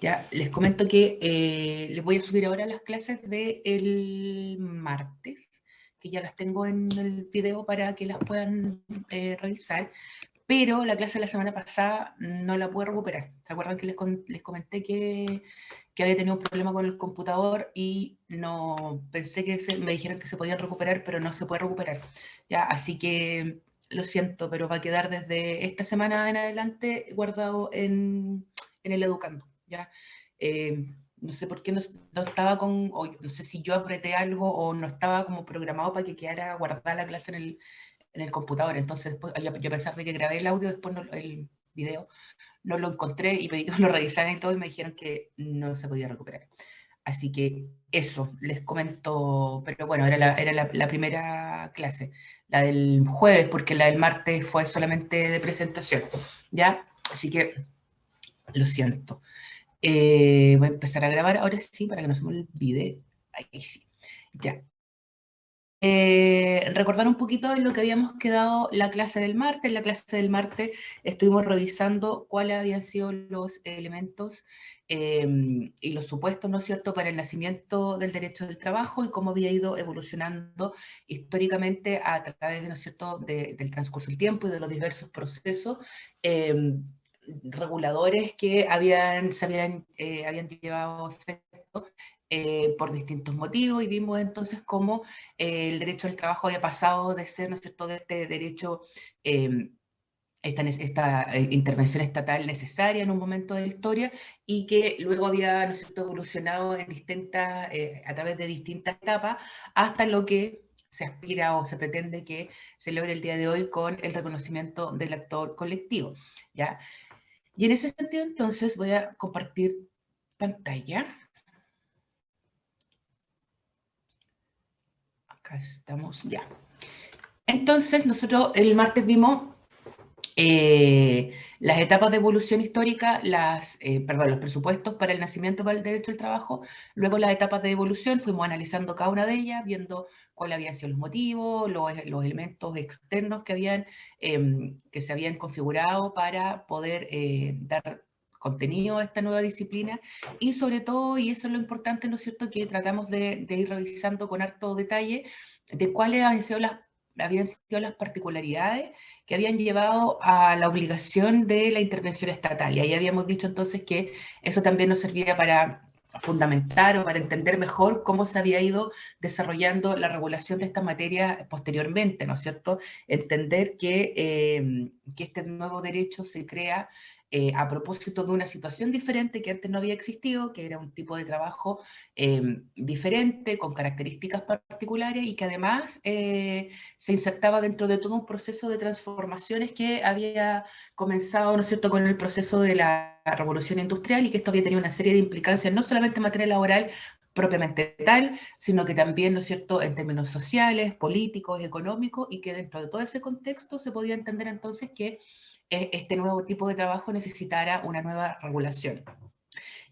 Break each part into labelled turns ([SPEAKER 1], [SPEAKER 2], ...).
[SPEAKER 1] Ya, les comento que les voy a subir ahora las clases del martes, que ya las tengo en el video para que las puedan revisar, pero la clase de la semana pasada no la pude recuperar. ¿Se acuerdan que les comenté que había tenido un problema con el computador y no pensé que me dijeron que se podían recuperar, pero no se puede recuperar? Ya, así que lo siento, pero va a quedar desde esta semana en adelante guardado en el Educando. ¿Ya? No sé por qué no estaba o no sé si yo apreté algo o no estaba como programado para que quedara guardada la clase en el computador. Entonces, después, yo a pesar de que grabé el audio, después el video, no lo encontré y pedí que lo revisaran y todo y me dijeron que no se podía recuperar. Así que eso, les comento, pero bueno, era la primera clase, la del jueves, porque la del martes fue solamente de presentación, ¿ya? Así que lo siento. Voy a empezar a grabar ahora sí, para que no se me olvide. Ahí sí. Ya. Recordar un poquito de lo que habíamos quedado la clase del martes. En la clase del martes estuvimos revisando cuáles habían sido los elementos y los supuestos, ¿no es cierto?, para el nacimiento del derecho del trabajo y cómo había ido evolucionando históricamente a través, ¿no es cierto?, del transcurso del tiempo y de los diversos procesos reguladores que habían llevado efecto por distintos motivos, y vimos entonces cómo el derecho al trabajo había pasado de ser, ¿no es cierto?, de este derecho, esta intervención estatal necesaria en un momento de la historia, y que luego había, ¿no es cierto?, evolucionado a través de distintas etapas, hasta lo que se aspira o se pretende que se logre el día de hoy con el reconocimiento del actor colectivo, ¿ya? Y en ese sentido, entonces, voy a compartir pantalla. Acá estamos, ya. Entonces, nosotros el martes vimos las etapas de evolución histórica, los presupuestos para el nacimiento para el derecho al trabajo, luego las etapas de evolución, fuimos analizando cada una de ellas, viendo cuáles habían sido los motivos, los elementos externos que se habían configurado para poder dar contenido a esta nueva disciplina, y sobre todo, y eso es lo importante, ¿no es cierto?, que tratamos de ir revisando con harto detalle de cuáles habían sido las particularidades que habían llevado a la obligación de la intervención estatal. Y ahí habíamos dicho entonces que eso también nos servía para fundamentar o para entender mejor cómo se había ido desarrollando la regulación de esta materia posteriormente, ¿no es cierto? Entender que este nuevo derecho se crea a propósito de una situación diferente que antes no había existido, que era un tipo de trabajo diferente, con características particulares, y que además se insertaba dentro de todo un proceso de transformaciones que había comenzado, ¿no es cierto?, con el proceso de la revolución industrial, y que esto había tenido una serie de implicancias, no solamente en materia laboral propiamente tal, sino que también, ¿no es cierto?, en términos sociales, políticos, económicos, y que dentro de todo ese contexto se podía entender entonces que este nuevo tipo de trabajo necesitara una nueva regulación.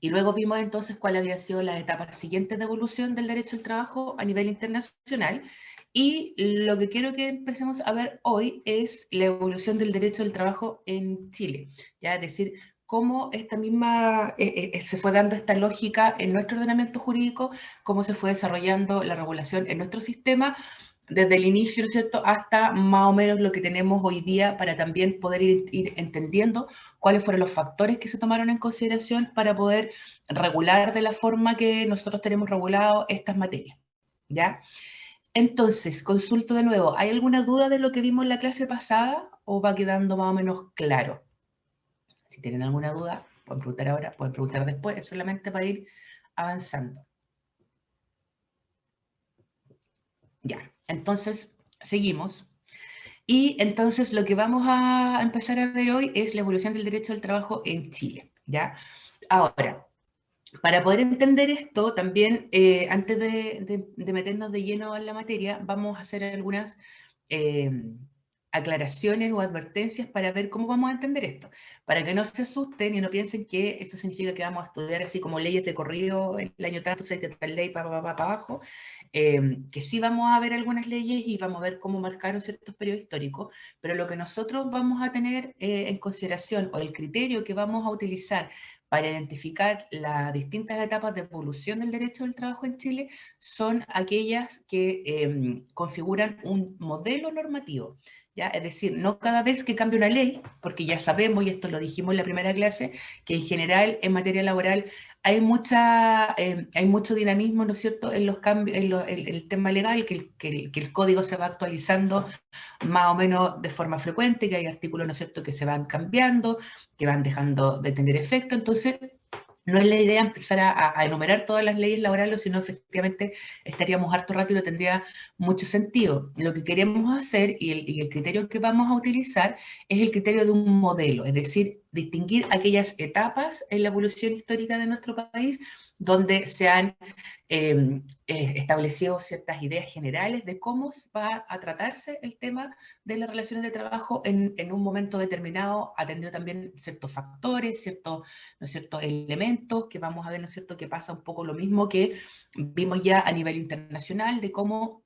[SPEAKER 1] Y luego vimos entonces cuáles habían sido las etapas siguientes de evolución del derecho al trabajo a nivel internacional. Y lo que quiero que empecemos a ver hoy es la evolución del derecho al trabajo en Chile. ¿Ya? Es decir, cómo esta misma, se fue dando esta lógica en nuestro ordenamiento jurídico, cómo se fue desarrollando la regulación en nuestro sistema, desde el inicio, ¿no es cierto?, hasta más o menos lo que tenemos hoy día, para también poder ir entendiendo cuáles fueron los factores que se tomaron en consideración para poder regular de la forma que nosotros tenemos regulado estas materias, ¿ya? Entonces, consulto de nuevo, ¿hay alguna duda de lo que vimos en la clase pasada o va quedando más o menos claro? Si tienen alguna duda, pueden preguntar ahora, pueden preguntar después, es solamente para ir avanzando. Ya, entonces, seguimos. Y entonces lo que vamos a empezar a ver hoy es la evolución del derecho al trabajo en Chile, ¿ya? Ahora, para poder entender esto, también, antes de meternos de lleno en la materia, vamos a hacer algunas eh, aclaraciones o advertencias para ver cómo vamos a entender esto, para que no se asusten y no piensen que eso significa que vamos a estudiar así como leyes de corrido, el año tanto, se tal ley, pa, abajo, que sí vamos a ver algunas leyes y vamos a ver cómo marcaron ciertos periodos históricos, pero lo que nosotros vamos a tener en consideración, o el criterio que vamos a utilizar para identificar las distintas etapas de evolución del derecho del trabajo en Chile son aquellas que configuran un modelo normativo. ¿Ya? Es decir, no cada vez que cambia una ley, porque ya sabemos, y esto lo dijimos en la primera clase, que en general en materia laboral hay mucho dinamismo, ¿no es cierto?, en los cambios, el tema legal, que el código se va actualizando más o menos de forma frecuente, que hay artículos, ¿no es cierto?, que se van cambiando, que van dejando de tener efecto. Entonces, no es la idea empezar a enumerar todas las leyes laborales, sino efectivamente estaríamos harto rato y no tendría mucho sentido. Lo que queremos hacer y el criterio que vamos a utilizar es el criterio de un modelo, es decir, distinguir aquellas etapas en la evolución histórica de nuestro país donde se han establecido ciertas ideas generales de cómo va a tratarse el tema de las relaciones de trabajo en un momento determinado, atendiendo también ciertos factores, ciertos, ¿no es cierto?, elementos que vamos a ver, ¿no es cierto?, que pasa un poco lo mismo que vimos ya a nivel internacional, de cómo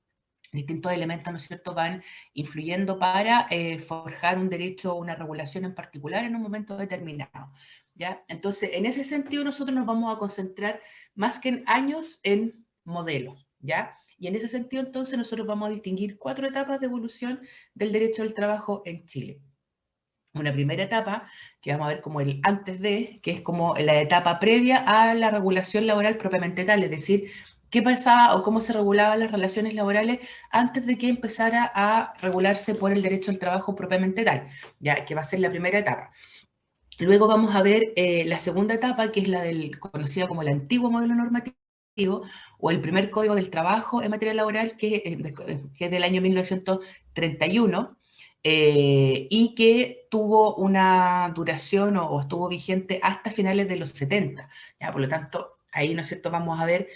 [SPEAKER 1] distintos elementos, ¿no es cierto?, van influyendo para forjar un derecho o una regulación en particular en un momento determinado. ¿Ya? Entonces, en ese sentido, nosotros nos vamos a concentrar más que en años, en modelos. ¿Ya? Y en ese sentido, entonces, nosotros vamos a distinguir 4 etapas de evolución del derecho del trabajo en Chile. Una primera etapa, que vamos a ver como el antes de, que es como la etapa previa a la regulación laboral propiamente tal, es decir, qué pasaba o cómo se regulaban las relaciones laborales antes de que empezara a regularse por el derecho al trabajo propiamente tal, ya que va a ser la primera etapa. Luego vamos a ver la segunda etapa, que es la del conocida como el antiguo modelo normativo, o el primer código del trabajo en materia laboral, que es del año 1931, y que tuvo una duración o estuvo vigente hasta finales de los 70. ¿Ya? Por lo tanto, ahí, ¿no es cierto?, vamos a ver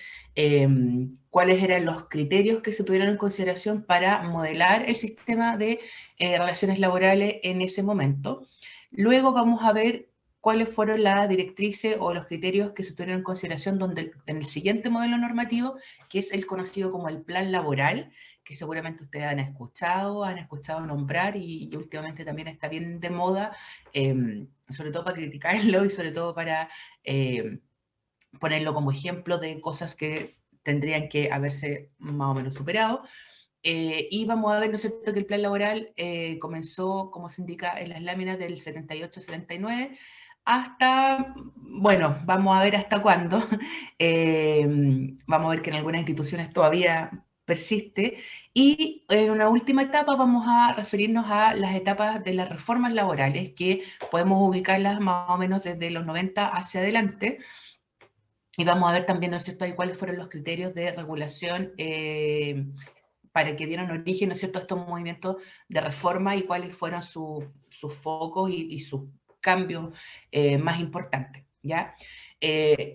[SPEAKER 1] cuáles eran los criterios que se tuvieron en consideración para modelar el sistema de relaciones laborales en ese momento. Luego vamos a ver cuáles fueron las directrices o los criterios que se tuvieron en consideración en el siguiente modelo normativo, que es el conocido como el plan laboral, que seguramente ustedes han escuchado nombrar y últimamente también está bien de moda, sobre todo para criticarlo y sobre todo para ponerlo como ejemplo de cosas que tendrían que haberse más o menos superado. Y vamos a ver, ¿no es cierto?, que el plan laboral comenzó, como se indica en las láminas, del 78-79 hasta, bueno, vamos a ver hasta cuándo. Vamos a ver que en algunas instituciones todavía persiste. Y en una última etapa vamos a referirnos a las etapas de las reformas laborales, que podemos ubicarlas más o menos desde los 90 hacia adelante. Y vamos a ver también, ¿no es cierto?, ahí cuáles fueron los criterios de regulación para que dieron origen, ¿no es cierto?, a estos movimientos de reforma y cuáles fueron sus focos y sus cambios más importantes, ¿ya?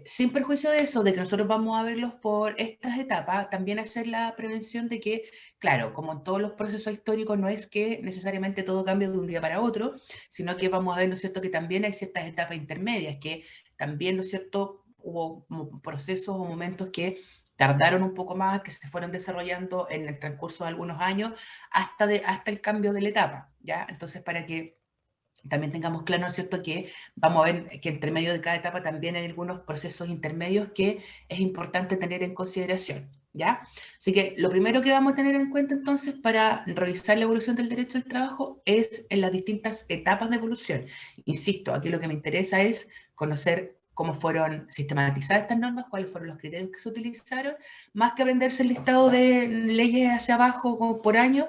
[SPEAKER 1] Sin perjuicio de eso, de que nosotros vamos a verlos por estas etapas, también hacer la prevención de que, claro, como en todos los procesos históricos, no es que necesariamente todo cambie de un día para otro, sino que vamos a ver, ¿no es cierto?, que también hay ciertas etapas intermedias, que también, ¿no es cierto?, hubo procesos o momentos que tardaron un poco más, que se fueron desarrollando en el transcurso de algunos años hasta el cambio de la etapa, ¿ya? Entonces, para que también tengamos claro, ¿no es cierto?, que vamos a ver que entre medio de cada etapa también hay algunos procesos intermedios que es importante tener en consideración, ¿ya? Así que lo primero que vamos a tener en cuenta entonces para revisar la evolución del derecho al trabajo es en las distintas etapas de evolución. Insisto, aquí lo que me interesa es conocer cómo fueron sistematizadas estas normas, cuáles fueron los criterios que se utilizaron, más que aprenderse el listado de leyes hacia abajo como por año,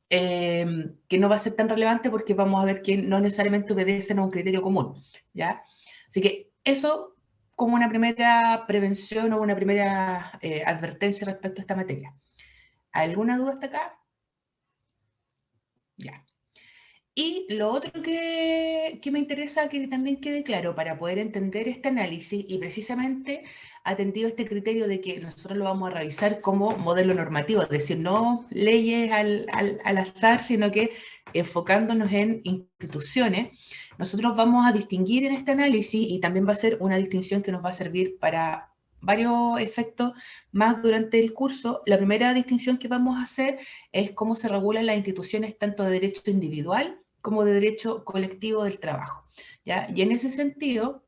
[SPEAKER 1] que no va a ser tan relevante porque vamos a ver que no necesariamente obedecen a un criterio común, ¿ya? Así que eso como una primera prevención o una primera advertencia respecto a esta materia. ¿Alguna duda hasta acá? Ya. Y lo otro que me interesa que también quede claro para poder entender este análisis y precisamente atendido a este criterio de que nosotros lo vamos a revisar como modelo normativo, es decir, no leyes al azar, sino que enfocándonos en instituciones, nosotros vamos a distinguir en este análisis y también va a ser una distinción que nos va a servir para varios efectos más durante el curso. La primera distinción que vamos a hacer es cómo se regulan las instituciones tanto de derecho individual como de derecho colectivo del trabajo, ¿ya? Y en ese sentido,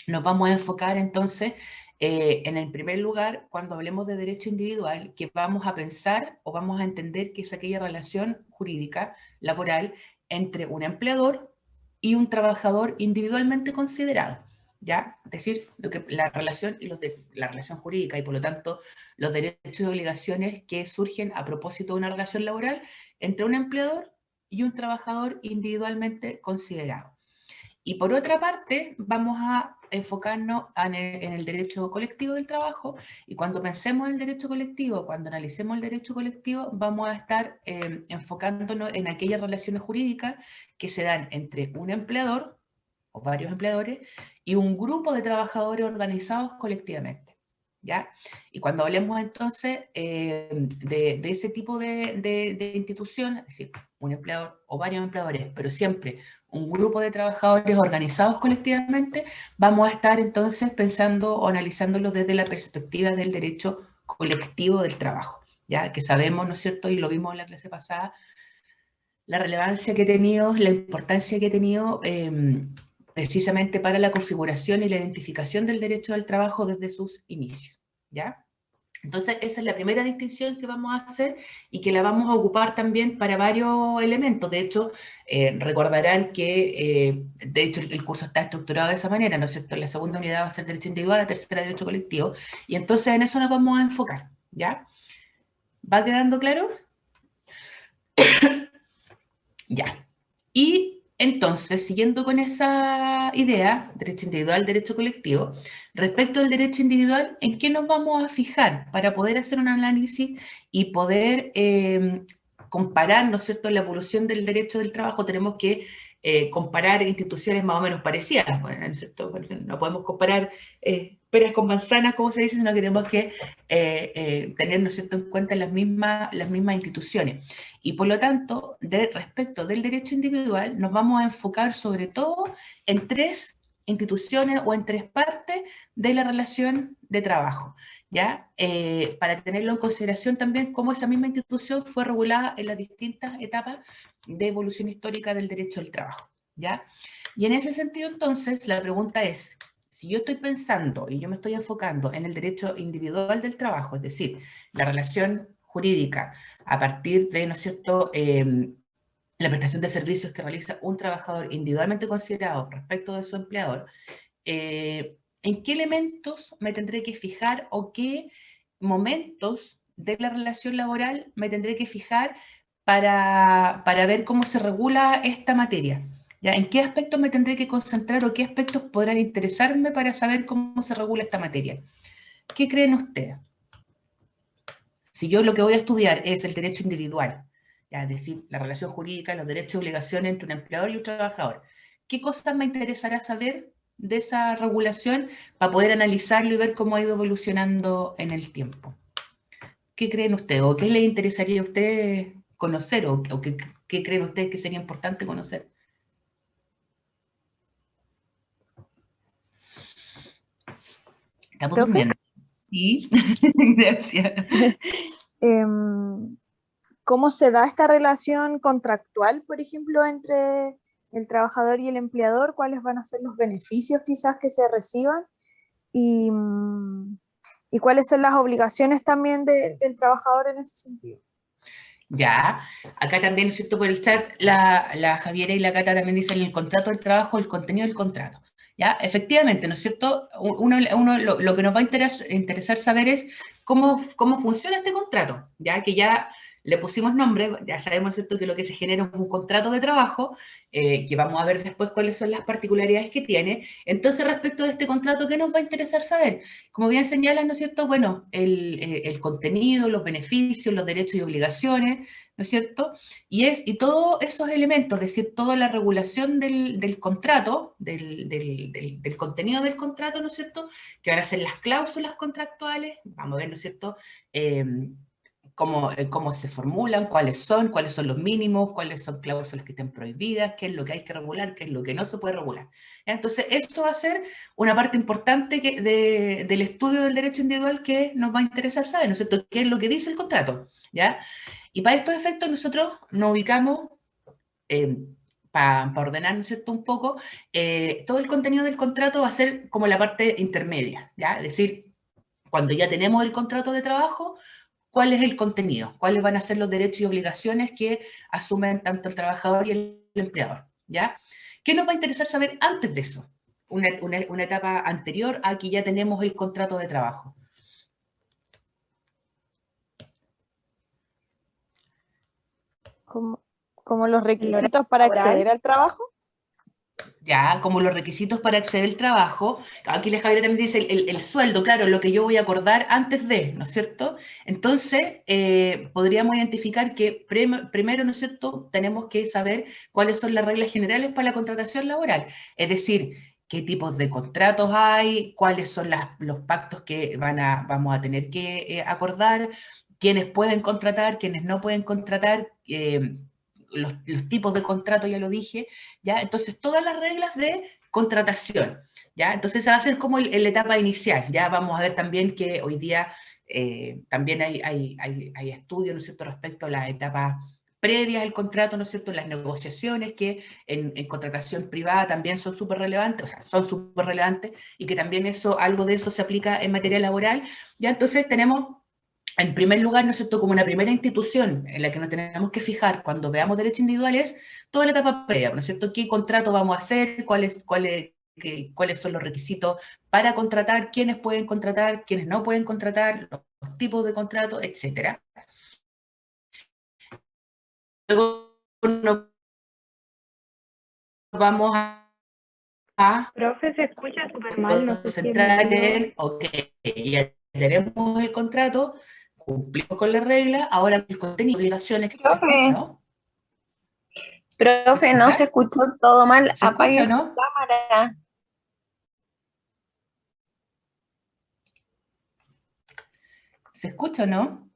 [SPEAKER 1] nos vamos a enfocar entonces en el primer lugar, cuando hablemos de derecho individual, que vamos a pensar o vamos a entender que es aquella relación jurídica, laboral, entre un empleador y un trabajador individualmente considerado, ¿ya? Es decir, la relación y la relación jurídica y por lo tanto los derechos y obligaciones que surgen a propósito de una relación laboral entre un empleador y un trabajador individualmente considerado. Y por otra parte, vamos a enfocarnos en el derecho colectivo del trabajo, y cuando pensemos en el derecho colectivo, cuando analicemos el derecho colectivo, vamos a estar enfocándonos en aquellas relaciones jurídicas que se dan entre un empleador o varios empleadores y un grupo de trabajadores organizados colectivamente. ¿Ya? Y cuando hablemos entonces de ese tipo de institución, es decir, un empleador o varios empleadores, pero siempre un grupo de trabajadores organizados colectivamente, vamos a estar entonces pensando o analizándolo desde la perspectiva del derecho colectivo del trabajo, ya que sabemos, ¿no es cierto?, y lo vimos en la clase pasada, la relevancia que ha tenido, la importancia que ha tenido precisamente para la configuración y la identificación del derecho del trabajo desde sus inicios, ¿ya? Entonces, esa es la primera distinción que vamos a hacer y que la vamos a ocupar también para varios elementos. De hecho, recordarán que, de hecho, el curso está estructurado de esa manera, ¿no es cierto? La segunda unidad va a ser derecho individual, la tercera derecho colectivo, y entonces en eso nos vamos a enfocar, ¿ya? ¿Va quedando claro? Ya. Y entonces, siguiendo con esa idea, derecho individual, derecho colectivo, respecto al derecho individual, ¿en qué nos vamos a fijar para poder hacer un análisis y poder comparar, ¿no es cierto?, la evolución del derecho del trabajo? Tenemos que comparar instituciones más o menos parecidas, bueno, ¿no es cierto? No podemos comparar peras con manzanas, como se dice, sino que tenemos que tener, ¿no es cierto?, en cuenta las mismas instituciones. Y por lo tanto, respecto del derecho individual, nos vamos a enfocar sobre todo en tres instituciones o en tres partes de la relación de trabajo, ¿ya? Para tenerlo en consideración también cómo esa misma institución fue regulada en las distintas etapas de evolución histórica del derecho del trabajo, ¿ya? Y en ese sentido, entonces, la pregunta es, si yo estoy pensando y yo me estoy enfocando en el derecho individual del trabajo, es decir, la relación jurídica a partir de, ¿no es cierto?, la prestación de servicios que realiza un trabajador individualmente considerado respecto de su empleador, ¿en qué elementos me tendré que fijar o qué momentos de la relación laboral me tendré que fijar para ver cómo se regula esta materia? ¿Ya? ¿En qué aspectos me tendré que concentrar o qué aspectos podrán interesarme para saber cómo se regula esta materia? ¿Qué creen ustedes? Si yo lo que voy a estudiar es el derecho individual, ya, es decir, la relación jurídica, los derechos y obligaciones entre un empleador y un trabajador, ¿qué cosas me interesará saber de esa regulación para poder analizarlo y ver cómo ha ido evolucionando en el tiempo? ¿Qué creen ustedes? ¿O qué les interesaría a ustedes conocer? ¿O qué creen ustedes que sería importante conocer? ¿Estamos
[SPEAKER 2] ¿Profe?
[SPEAKER 1] durmiendo? Sí, gracias.
[SPEAKER 2] Em, ¿Cómo se da esta relación contractual, por ejemplo, entre el trabajador y el empleador? ¿Cuáles van a ser los beneficios quizás que se reciban? Y, ¿y cuáles son las obligaciones también del trabajador en ese sentido?
[SPEAKER 1] Ya, acá también, ¿no es cierto? Por el chat, la Javiera y la Cata también dicen el contrato del trabajo, el contenido del contrato. Ya, efectivamente, ¿no es cierto? Lo que nos va a interesar saber es cómo funciona este contrato, ya que ya le pusimos nombre, ya sabemos, ¿no es cierto?, que lo que se genera es un contrato de trabajo, que vamos a ver después cuáles son las particularidades que tiene. Entonces, respecto de este contrato, ¿qué nos va a interesar saber? Como bien señalan, ¿no es cierto? Bueno, el contenido, los beneficios, los derechos y obligaciones, ¿no es cierto? Y todos esos elementos, es decir, toda la regulación del contrato, del contenido del contrato, ¿no es cierto? Que van a ser las cláusulas contractuales, vamos a ver, ¿no es cierto? Eh, cómo se formulan, cuáles son los mínimos, cuáles son cláusulas que estén prohibidas, qué es lo que hay que regular, qué es lo que no se puede regular. Entonces, eso va a ser una parte importante del estudio del derecho individual que nos va a interesar saber, ¿no es cierto? ¿Qué es lo que dice el contrato? ¿Ya? Y para estos efectos nosotros nos ubicamos, eh, para ordenar, ¿no es cierto?, un poco, todo el contenido del contrato va a ser como la parte intermedia, ¿ya? Es decir, cuando ya tenemos el contrato de trabajo, ¿cuál es el contenido? ¿Cuáles van a ser los derechos y obligaciones que asumen tanto el trabajador y el empleador? ¿Ya? ¿Qué nos va a interesar saber antes de eso? Una etapa anterior a que ya tenemos el contrato de trabajo.
[SPEAKER 2] Como los requisitos para acceder al trabajo.
[SPEAKER 1] Ya, como los requisitos para acceder al trabajo, aquí la Javiera también dice el sueldo, claro, lo que yo voy a acordar antes de, ¿no es cierto? Entonces, podríamos identificar que primero, ¿no es cierto?, tenemos que saber cuáles son las reglas generales para la contratación laboral, es decir, qué tipos de contratos hay, cuáles son los pactos que vamos a tener que acordar, quiénes pueden contratar, quiénes no pueden contratar, los tipos de contrato, ya lo dije, ¿ya? Entonces, todas las reglas de contratación, ¿ya? Entonces, esa va a ser como la etapa inicial, ¿ya? Vamos a ver también que hoy día también hay estudios, ¿no es cierto?, respecto a las etapas previas al contrato, ¿no es cierto?, las negociaciones que en contratación privada también son súper relevantes, o sea, son súper relevantes, y que también algo de eso se aplica en materia laboral, ¿ya? Entonces, tenemos en primer lugar, ¿no es cierto?, como una primera institución en la que nos tenemos que fijar cuando veamos derechos individuales, toda la etapa previa, ¿no es cierto?, qué contrato vamos a hacer, cuáles son los requisitos para contratar, quiénes pueden contratar, quiénes no pueden contratar, los tipos de contrato, etc. Luego nos vamos a
[SPEAKER 3] Profe, se escucha súper mal, no sé si es
[SPEAKER 1] concentrar
[SPEAKER 3] mío.
[SPEAKER 1] ok, ya tenemos el contrato, cumplimos con la regla, ahora el contenido y obligaciones, ¿se escucha, no?
[SPEAKER 3] Profe, no se escuchó todo mal.
[SPEAKER 1] ¿Se escucha,
[SPEAKER 3] Apague su
[SPEAKER 1] no?
[SPEAKER 3] cámara.
[SPEAKER 1] ¿Se escucha, no?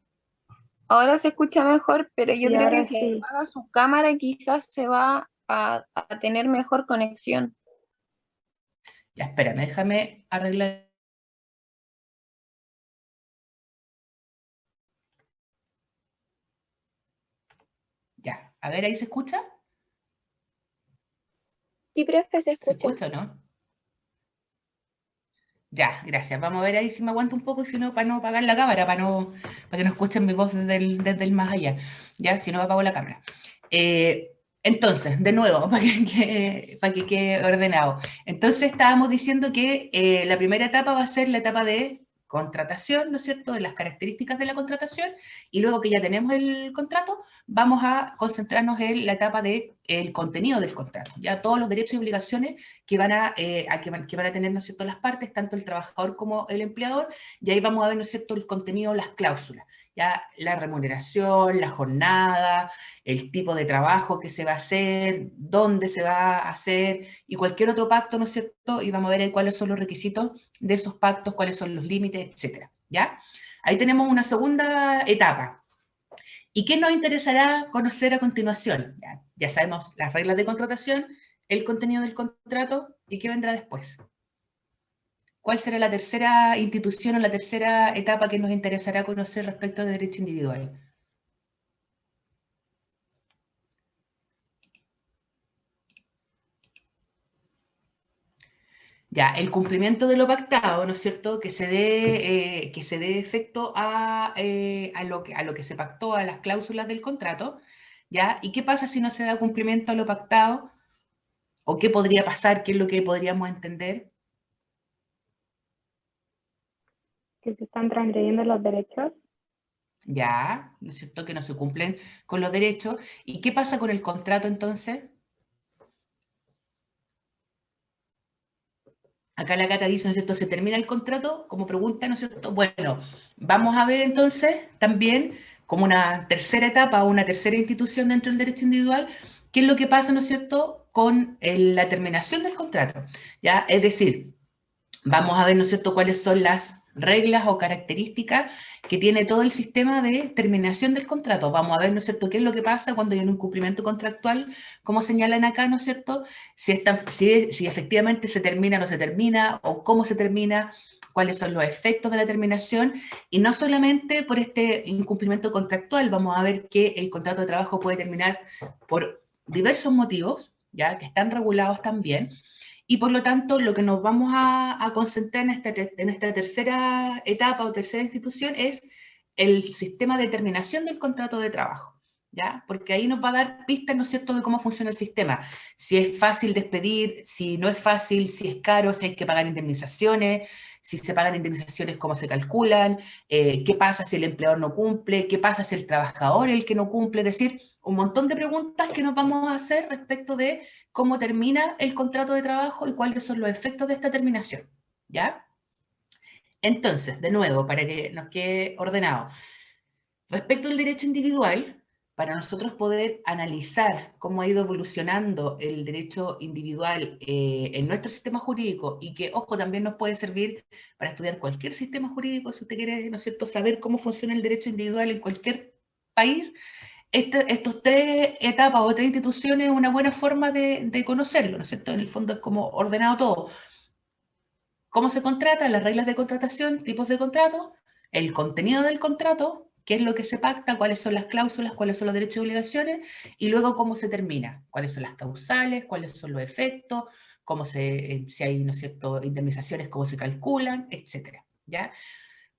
[SPEAKER 3] Ahora se escucha mejor, pero yo
[SPEAKER 2] Y
[SPEAKER 3] creo
[SPEAKER 2] ahora
[SPEAKER 3] que si
[SPEAKER 2] sí.
[SPEAKER 3] apaga su cámara quizás se va a tener mejor conexión.
[SPEAKER 1] Ya, espérame, déjame arreglar. Ya, a ver, ¿ahí se escucha?
[SPEAKER 4] Sí, profe, se
[SPEAKER 1] ¿Se
[SPEAKER 4] escucha.
[SPEAKER 1] escucha, no? Ya, gracias. Vamos a ver ahí si me aguanto un poco, si no, para no apagar la cámara, para que no escuchen mi voz desde el más allá. Ya, si no, apago la cámara. Entonces, de nuevo, para que quede ordenado. Entonces, estábamos diciendo que la primera etapa va a ser la etapa de contratación, ¿no es cierto?, de las características de la contratación, y luego que ya tenemos el contrato, vamos a concentrarnos en la etapa del contenido del contrato, ya todos los derechos y obligaciones que van que van a tener, ¿no es cierto?, las partes, tanto el trabajador como el empleador, y ahí vamos a ver, ¿no es cierto?, el contenido, las cláusulas, ya la remuneración, la jornada, el tipo de trabajo que se va a hacer, dónde se va a hacer, y cualquier otro pacto, ¿no es cierto?, y vamos a ver ahí cuáles son los requisitos de esos pactos, cuáles son los límites, etcétera, ¿ya? Ahí tenemos una segunda etapa. ¿Y qué nos interesará conocer a continuación? Ya sabemos las reglas de contratación, el contenido del contrato, ¿y qué vendrá después? ¿Cuál será la tercera institución o la tercera etapa que nos interesará conocer respecto de derecho individual? Ya, el cumplimiento de lo pactado, ¿no es cierto?, que se dé efecto a lo que se pactó, a las cláusulas del contrato, ¿ya? ¿Y qué pasa si no se da cumplimiento a lo pactado? ¿O qué podría pasar? ¿Qué es lo que podríamos entender?
[SPEAKER 3] Que se están transgrediendo los derechos.
[SPEAKER 1] Ya, ¿no es cierto?, que no se cumplen con los derechos. ¿Y qué pasa con el contrato entonces? Acá la Cata dice, ¿no es cierto?, se termina el contrato, como pregunta, ¿no es cierto? Bueno, vamos a ver entonces también como una tercera etapa, una tercera institución dentro del derecho individual, qué es lo que pasa, ¿no es cierto?, con la terminación del contrato, ¿ya? Es decir, vamos a ver, ¿no es cierto?, cuáles son las reglas o características que tiene todo el sistema de terminación del contrato. Vamos a ver, ¿no es cierto?, qué es lo que pasa cuando hay un incumplimiento contractual, como señalan acá, ¿no es cierto?, si efectivamente se termina o no se termina, o cómo se termina, cuáles son los efectos de la terminación, y no solamente por este incumplimiento contractual, vamos a ver que el contrato de trabajo puede terminar por diversos motivos, ¿ya? Que están regulados también. Y por lo tanto, lo que nos vamos a concentrar en esta tercera etapa o tercera institución es el sistema de terminación del contrato de trabajo, ¿ya? Porque ahí nos va a dar pistas, ¿no es cierto?, de cómo funciona el sistema. Si es fácil despedir, si no es fácil, si es caro, si hay que pagar indemnizaciones, si se pagan indemnizaciones, cómo se calculan, qué pasa si el empleador no cumple, qué pasa si el trabajador es el que no cumple, es decir, un montón de preguntas que nos vamos a hacer respecto de cómo termina el contrato de trabajo y cuáles son los efectos de esta terminación, ¿ya? Entonces, de nuevo, para que nos quede ordenado, respecto al derecho individual, para nosotros poder analizar cómo ha ido evolucionando el derecho individual en nuestro sistema jurídico y que, ojo, también nos puede servir para estudiar cualquier sistema jurídico, si usted quiere, ¿no es cierto?, saber cómo funciona el derecho individual en cualquier país, estos tres etapas o tres instituciones es una buena forma de conocerlo, ¿no es cierto? En el fondo es como ordenado todo. ¿Cómo se contrata? Las reglas de contratación, tipos de contrato, el contenido del contrato, qué es lo que se pacta, cuáles son las cláusulas, cuáles son los derechos y obligaciones, y luego cómo se termina, cuáles son las causales, cuáles son los efectos, si hay, ¿no es cierto?, indemnizaciones, cómo se calculan, etcétera, ¿ya?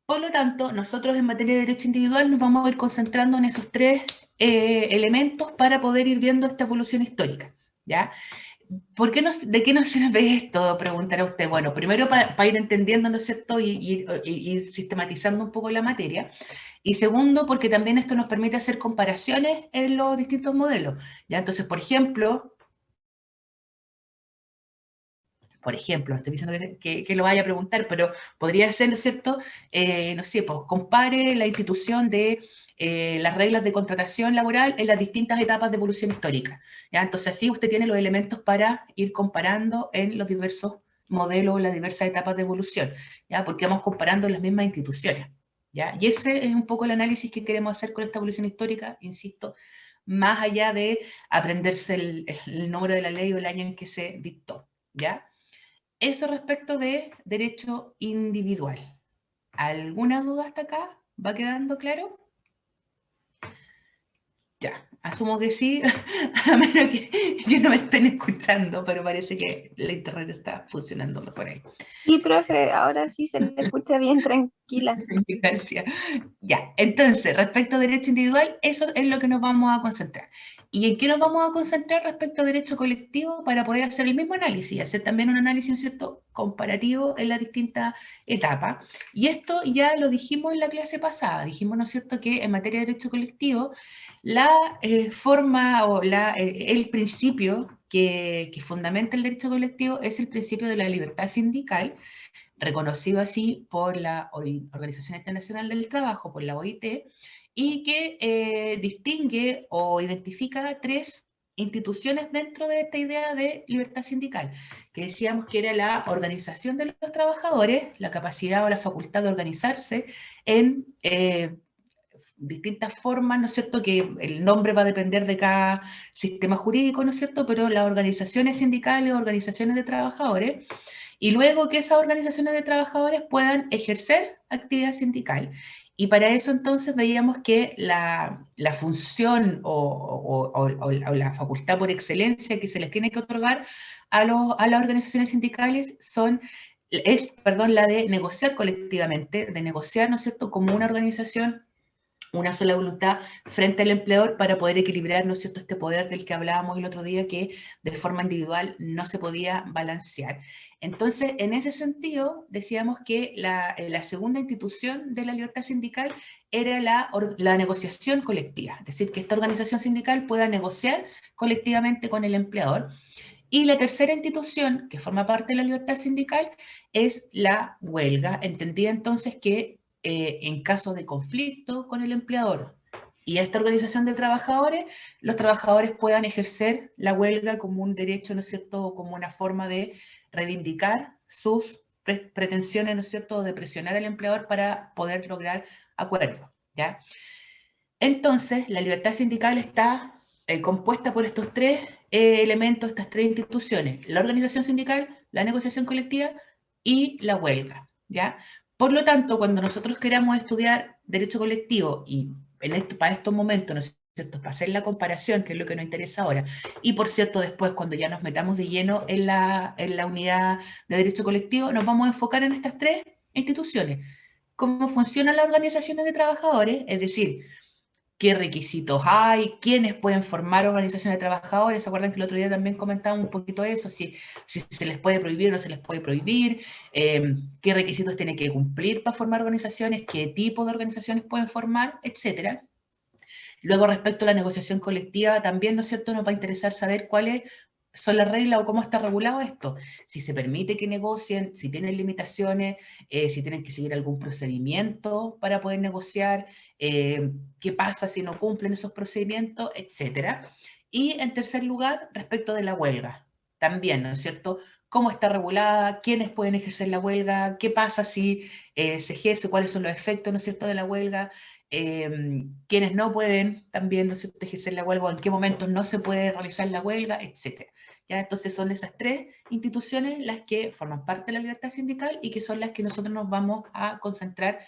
[SPEAKER 1] Por lo tanto, nosotros en materia de derecho individual nos vamos a ir concentrando en esos tres elementos para poder ir viendo esta evolución histórica, ¿ya? ¿De qué nos sirve esto? Preguntará usted. Bueno, primero para ir entendiendo, ¿no es cierto?, y ir sistematizando un poco la materia. Y segundo, porque también esto nos permite hacer comparaciones en los distintos modelos, ¿ya? Entonces, por ejemplo, no estoy diciendo que lo vaya a preguntar, pero podría ser, ¿no es cierto?, no sé, pues compare la institución de las reglas de contratación laboral en las distintas etapas de evolución histórica, ¿ya? Entonces así usted tiene los elementos para ir comparando en los diversos modelos, las diversas etapas de evolución, ¿ya? Porque vamos comparando las mismas instituciones, ¿ya? Y ese es un poco el análisis que queremos hacer con esta evolución histórica, insisto, más allá de aprenderse el número de la ley o el año en que se dictó, ¿ya? Eso respecto de derecho individual. ¿Alguna duda hasta acá? ¿Va quedando claro? Ya, asumo que sí, a menos que no me estén escuchando, pero parece que la internet está funcionando mejor ahí.
[SPEAKER 3] Y profe, ahora sí se le escucha bien tranquila.
[SPEAKER 1] Gracias. Ya, entonces, respecto a derecho individual, eso es lo que nos vamos a concentrar. ¿Y en qué nos vamos a concentrar respecto a derecho colectivo para poder hacer el mismo análisis? Hacer también un análisis, ¿no es cierto?, comparativo en las distintas etapas. Y esto ya lo dijimos en la clase pasada. Dijimos, ¿no es cierto?, que en materia de derecho colectivo, la forma o el principio que fundamenta el derecho colectivo es el principio de la libertad sindical, reconocido así por la Organización Internacional del Trabajo, por la OIT, y que distingue o identifica tres instituciones dentro de esta idea de libertad sindical, que decíamos que era la organización de los trabajadores, la capacidad o la facultad de organizarse en distintas formas, ¿no es cierto?, que el nombre va a depender de cada sistema jurídico, ¿no es cierto?, pero las organizaciones sindicales, organizaciones de trabajadores, y luego que esas organizaciones de trabajadores puedan ejercer actividad sindical. Y para eso entonces veíamos que la función o la facultad por excelencia que se les tiene que otorgar a las organizaciones sindicales perdón, la de negociar colectivamente, de negociar, ¿no es cierto?, como una organización, una sola voluntad frente al empleador para poder equilibrar, ¿no es cierto?, este poder del que hablábamos el otro día que de forma individual no se podía balancear. Entonces, en ese sentido, decíamos que la segunda institución de la libertad sindical era la negociación colectiva, es decir, que esta organización sindical pueda negociar colectivamente con el empleador. Y la tercera institución que forma parte de la libertad sindical es la huelga, entendida entonces que en caso de conflicto con el empleador y esta organización de trabajadores, los trabajadores puedan ejercer la huelga como un derecho, ¿no es cierto?, como una forma de reivindicar sus pretensiones, ¿no es cierto?, de presionar al empleador para poder lograr acuerdos, ¿ya? Entonces, la libertad sindical está compuesta por estos tres elementos, estas tres instituciones: la organización sindical, la negociación colectiva y la huelga, ¿ya? Por lo tanto, cuando nosotros queramos estudiar derecho colectivo y para estos momentos, ¿no es cierto?, para hacer la comparación, que es lo que nos interesa ahora. Y por cierto, después, cuando ya nos metamos de lleno en la unidad de derecho colectivo, nos vamos a enfocar en estas tres instituciones. Cómo funcionan las organizaciones de trabajadores, es decir, qué requisitos hay, quiénes pueden formar organizaciones de trabajadores. ¿Se acuerdan que el otro día también comentábamos un poquito eso? Si se les puede prohibir o no se les puede prohibir, qué requisitos tienen que cumplir para formar organizaciones, qué tipo de organizaciones pueden formar, etcétera. Luego, respecto a la negociación colectiva, también, ¿no es cierto?, nos va a interesar saber cuáles son las reglas o cómo está regulado esto. Si se permite que negocien, si tienen limitaciones, si tienen que seguir algún procedimiento para poder negociar, qué pasa si no cumplen esos procedimientos, etcétera. Y en tercer lugar, respecto de la huelga, también, ¿no es cierto?, cómo está regulada, quiénes pueden ejercer la huelga, qué pasa si se ejerce, cuáles son los efectos, ¿no es cierto?, de la huelga, quienes no pueden también, ¿no es cierto?, ejercer la huelga, o en qué momentos no se puede realizar la huelga, etc. ¿Ya? Entonces son esas tres instituciones las que forman parte de la libertad sindical y que son las que nosotros nos vamos a concentrar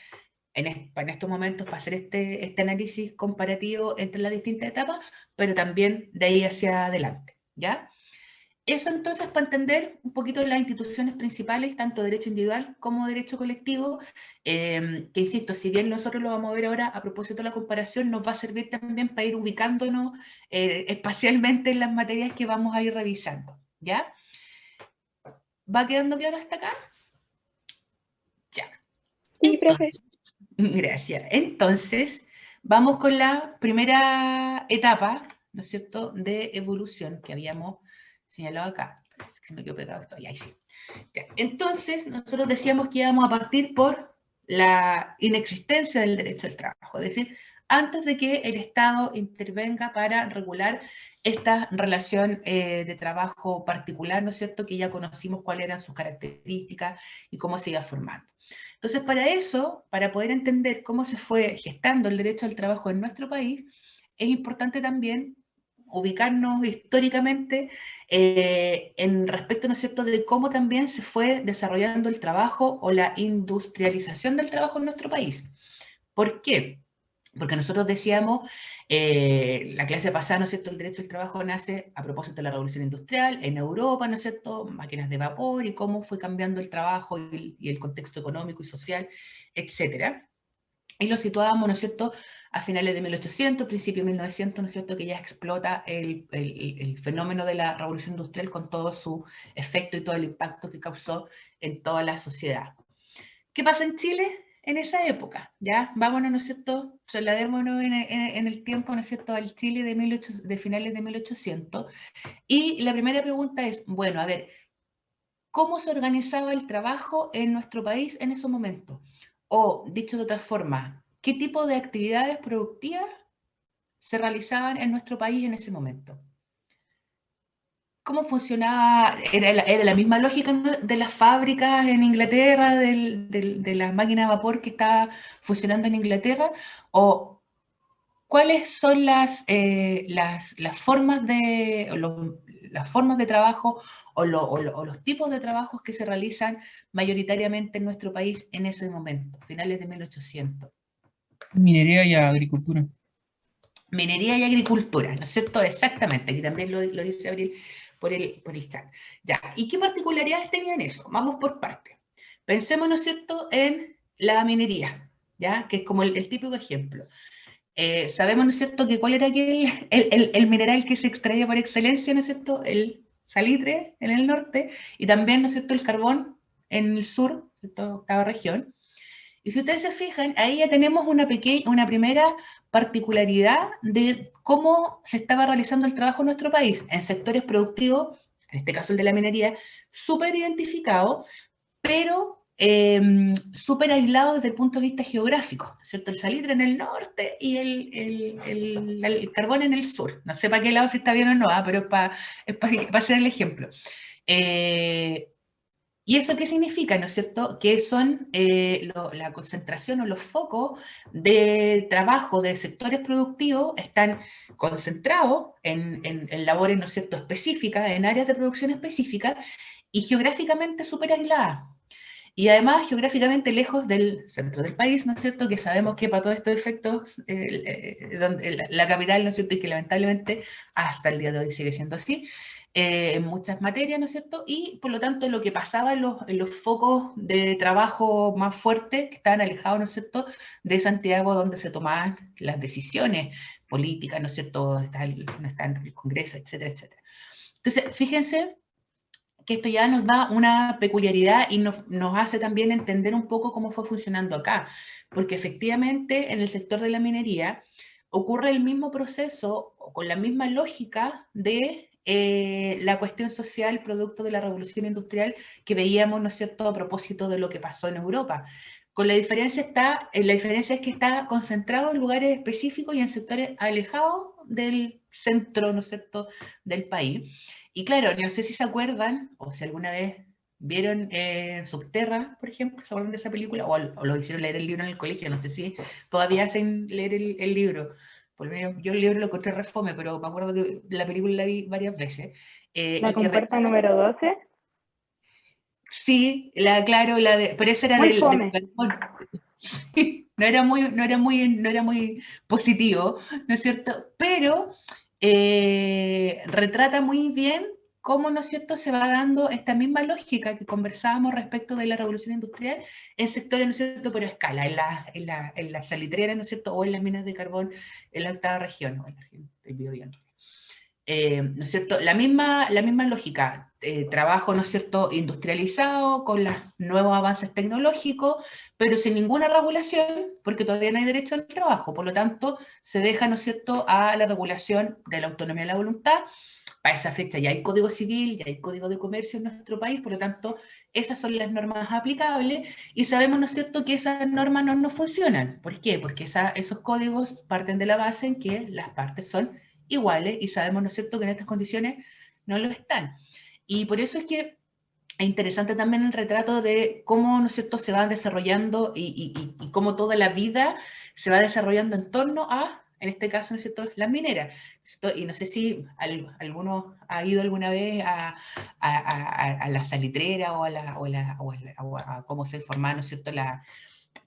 [SPEAKER 1] en estos momentos para hacer este análisis comparativo entre las distintas etapas, pero también de ahí hacia adelante, ¿ya? Eso entonces para entender un poquito las instituciones principales, tanto derecho individual como derecho colectivo, que insisto, si bien nosotros lo vamos a ver ahora a propósito de la comparación, nos va a servir también para ir ubicándonos espacialmente en las materias que vamos a ir revisando, ¿ya? ¿Va quedando claro hasta acá? Ya.
[SPEAKER 2] Sí, profe.
[SPEAKER 1] Gracias. Entonces, vamos con la primera etapa, ¿no es cierto?, de evolución que habíamos señalado acá. Parece que se me quedó pegado esto. Ahí sí. Ya. Entonces, nosotros decíamos que íbamos a partir por la inexistencia del derecho al trabajo, es decir, antes de que el Estado intervenga para regular esta relación de trabajo particular, ¿no es cierto?, que ya conocimos cuáles eran sus características y cómo se iba formando. Entonces, para eso, para poder entender cómo se fue gestando el derecho al trabajo en nuestro país, es importante también ubicarnos históricamente en respecto, ¿no es cierto?, de cómo también se fue desarrollando el trabajo o la industrialización del trabajo en nuestro país. ¿Por qué? Porque nosotros decíamos, la clase pasada, ¿no es cierto?, el derecho al trabajo nace a propósito de la revolución industrial, en Europa, ¿no es cierto?, máquinas de vapor y cómo fue cambiando el trabajo y el contexto económico y social, etcétera. Y lo situábamos, ¿no es cierto?, a finales de 1800, principio de 1900, ¿no es cierto?, que ya explota el fenómeno de la revolución industrial con todo su efecto y todo el impacto que causó en toda la sociedad. ¿Qué pasa en Chile en esa época? ¿Ya? Vámonos, ¿no es cierto?, trasladémonos en el tiempo, ¿no es cierto?, al Chile de finales de 1800. Y la primera pregunta es, bueno, a ver, ¿cómo se organizaba el trabajo en nuestro país en ese momento? O, dicho de otra forma, ¿qué tipo de actividades productivas se realizaban en nuestro país en ese momento? ¿Cómo funcionaba? ¿Era la misma lógica, ¿no?, de las fábricas en Inglaterra, de la máquina de vapor que estaba funcionando en Inglaterra? ¿O cuáles son las formas las formas de trabajo o los tipos de trabajos que se realizan mayoritariamente en nuestro país en ese momento, finales de 1800?
[SPEAKER 4] Minería y agricultura.
[SPEAKER 1] Minería y agricultura, ¿no es cierto? Exactamente, aquí también lo dice Abril por el chat. Ya, ¿y qué particularidades tenían eso? Vamos por partes. Pensemos, ¿no es cierto?, en la minería, ¿ya?, que es como el típico ejemplo. Sabemos, ¿no es cierto?, que cuál era el mineral que se extraía por excelencia, ¿no es cierto?, el salitre en el norte, y también, ¿no es cierto?, el carbón en el sur, de toda octava región. Y si ustedes se fijan, ahí ya tenemos una primera particularidad de cómo se estaba realizando el trabajo en nuestro país, en sectores productivos, en este caso el de la minería, súper identificado, pero súper aislado desde el punto de vista geográfico, ¿cierto? El salitre en el norte y el carbón en el sur. No sé para qué lado si está bien o no, pero es para hacer el ejemplo. ¿Y eso qué significa, no es cierto? Que son la concentración o los focos de trabajo de sectores productivos están concentrados en labores, ¿no es cierto?, específicas, en áreas de producción específicas y geográficamente súper aisladas. y además geográficamente lejos del centro del país, ¿no es cierto? Que sabemos que para todos estos efectos, la capital, ¿no es cierto? Y que lamentablemente hasta el día de hoy sigue siendo así, en muchas materias, ¿no es cierto? Y por lo tanto lo que pasaba en los focos de trabajo más fuertes, que estaban alejados, ¿no es cierto?, de Santiago, donde se tomaban las decisiones políticas, ¿no es cierto?, no está en el Congreso, etcétera, etcétera. Entonces, fíjense que esto ya nos da una peculiaridad y nos hace también entender un poco cómo fue funcionando acá, porque efectivamente en el sector de la minería ocurre el mismo proceso, con la misma lógica de la cuestión social producto de la revolución industrial que veíamos, ¿no es cierto?, a propósito de lo que pasó en Europa. Con la diferencia es que está concentrado en lugares específicos y en sectores alejados del centro, ¿no es cierto?, del país. Y claro, no sé si se acuerdan, o si alguna vez vieron Subterra, por ejemplo, ¿se acuerdan de esa película? O lo hicieron leer el libro en el colegio, no sé si todavía hacen leer el libro. Por lo menos yo el libro lo encontré refome, pero me acuerdo que la película la vi varias veces.
[SPEAKER 5] La
[SPEAKER 1] Y que
[SPEAKER 5] compuerta número 12,
[SPEAKER 1] sí, claro, pero esa era
[SPEAKER 5] muy
[SPEAKER 1] del
[SPEAKER 5] fome.
[SPEAKER 1] carbón. No era muy positivo, ¿no es cierto? Pero retrata muy bien cómo, ¿no es cierto?, se va dando esta misma lógica que conversábamos respecto de la revolución industrial en sectores, ¿no es cierto?, pero a escala, en la salitrera, ¿no es cierto?, o en las minas de carbón en la octava región, o en la región del Biobío. ¿No es cierto? La misma lógica, trabajo, ¿no es cierto?, industrializado, con los nuevos avances tecnológicos, pero sin ninguna regulación, porque todavía no hay derecho al trabajo, por lo tanto, se deja, ¿no es cierto?, a la regulación de la autonomía de la voluntad. Para esa fecha ya hay código civil, ya hay código de comercio en nuestro país, por lo tanto, esas son las normas aplicables, y sabemos, ¿no es cierto?, que esas normas no funcionan. ¿Por qué? Porque esos códigos parten de la base en que las partes son iguales y sabemos, ¿no es cierto?, que en estas condiciones no lo están. Y por eso es que es interesante también el retrato de cómo, ¿no es cierto?, se van desarrollando y cómo toda la vida se va desarrollando en torno a, en este caso, ¿no es cierto?, las mineras. Y no sé si alguno ha ido alguna vez a la salitrera o a cómo se forman, ¿no es cierto?,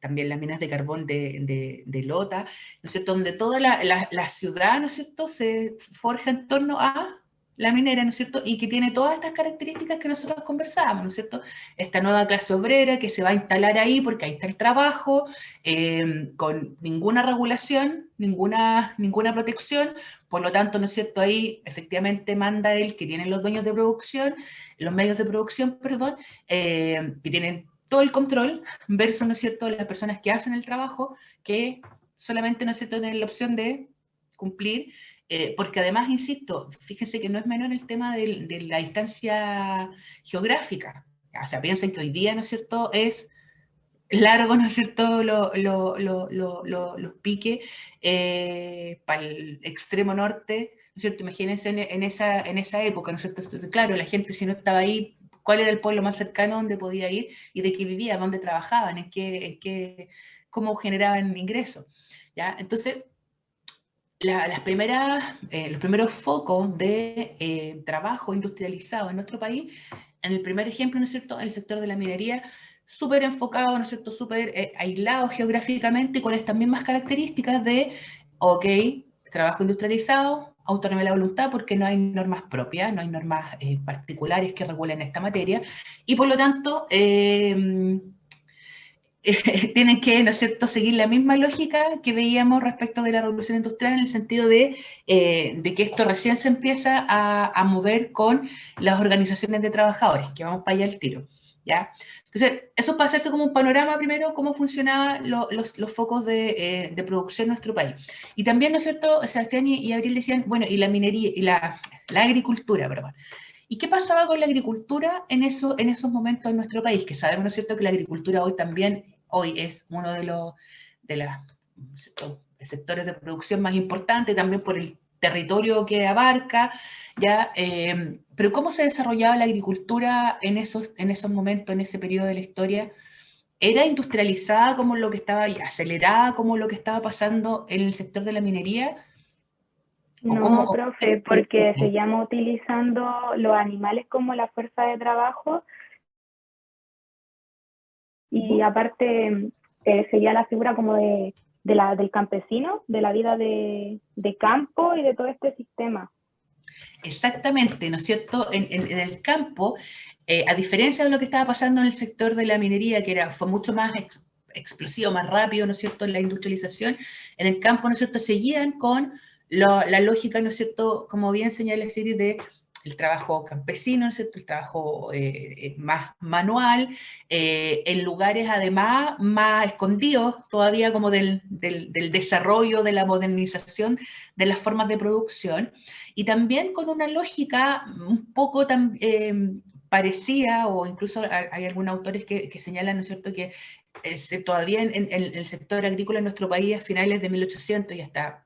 [SPEAKER 1] también las minas de carbón de Lota, ¿no es cierto?, donde toda la ciudad, ¿no es cierto?, se forja en torno a la minera, ¿no es cierto?, y que tiene todas estas características que nosotros conversábamos, ¿no es cierto?, esta nueva clase obrera que se va a instalar ahí porque ahí está el trabajo, con ninguna regulación, ninguna protección, por lo tanto, ¿no es cierto?, ahí efectivamente manda el que tienen los dueños de producción, los medios de producción, perdón, que tienen todo el control, versus, ¿no es cierto?, las personas que hacen el trabajo, que solamente, ¿no es cierto?, tienen la opción de cumplir, porque además, insisto, fíjense que no es menor el tema de la distancia geográfica. O sea, piensen que hoy día, ¿no es cierto?, es largo, ¿no es cierto?, los piques para el extremo norte, ¿no es cierto? Imagínense en esa época, ¿no es cierto? Claro, la gente si no estaba ahí, ¿cuál era el pueblo más cercano donde podía ir y de qué vivía, dónde trabajaban, cómo generaban ingresos? ¿Ya? Entonces, los primeros focos de trabajo industrializado en nuestro país, en el primer ejemplo, ¿no es cierto?, en el sector de la minería, súper enfocado, ¿no es cierto?, súper aislado geográficamente, con estas mismas características de, ok, trabajo industrializado, autonomía de la voluntad, porque no hay normas propias, no hay normas particulares que regulen esta materia, y por lo tanto, tienen que, ¿no es cierto?, seguir la misma lógica que veíamos respecto de la revolución industrial, en el sentido de que esto recién se empieza a mover con las organizaciones de trabajadores, que vamos para allá al tiro, ¿ya? Entonces, eso para hacerse como un panorama primero, cómo funcionaban los focos de producción en nuestro país. Y también, ¿no es cierto?, Sebastián y Abril decían, bueno, y la minería, y la agricultura, perdón. ¿Y qué pasaba con la agricultura en esos momentos en nuestro país? Que sabemos, ¿no es cierto?, que la agricultura hoy es uno de los sectores de producción más importantes, también por el territorio que abarca, ¿ya? Pero ¿cómo se desarrollaba la agricultura en esos momentos, en ese periodo de la historia? ¿Era industrializada como lo que estaba, y acelerada como lo que estaba pasando en el sector de la minería? ¿O cómo?
[SPEAKER 5] No, profe, porque seguíamos utilizando los animales como la fuerza de trabajo y aparte seguía la figura como del campesino, de la vida de campo y de todo este sistema.
[SPEAKER 1] Exactamente, ¿no es cierto? En el campo, a diferencia de lo que estaba pasando en el sector de la minería, que fue mucho más explosivo, más rápido, ¿no es cierto?, en la industrialización, en el campo, ¿no es cierto?, seguían con la lógica, ¿no es cierto?, como bien señala Siri, de el trabajo campesino, ¿no es cierto?, el trabajo más manual, en lugares además más escondidos todavía como del desarrollo, de la modernización de las formas de producción, y también con una lógica un poco parecida, o incluso hay algunos autores que señalan, ¿no es cierto?, que todavía en el sector agrícola en nuestro país a finales de 1800 y hasta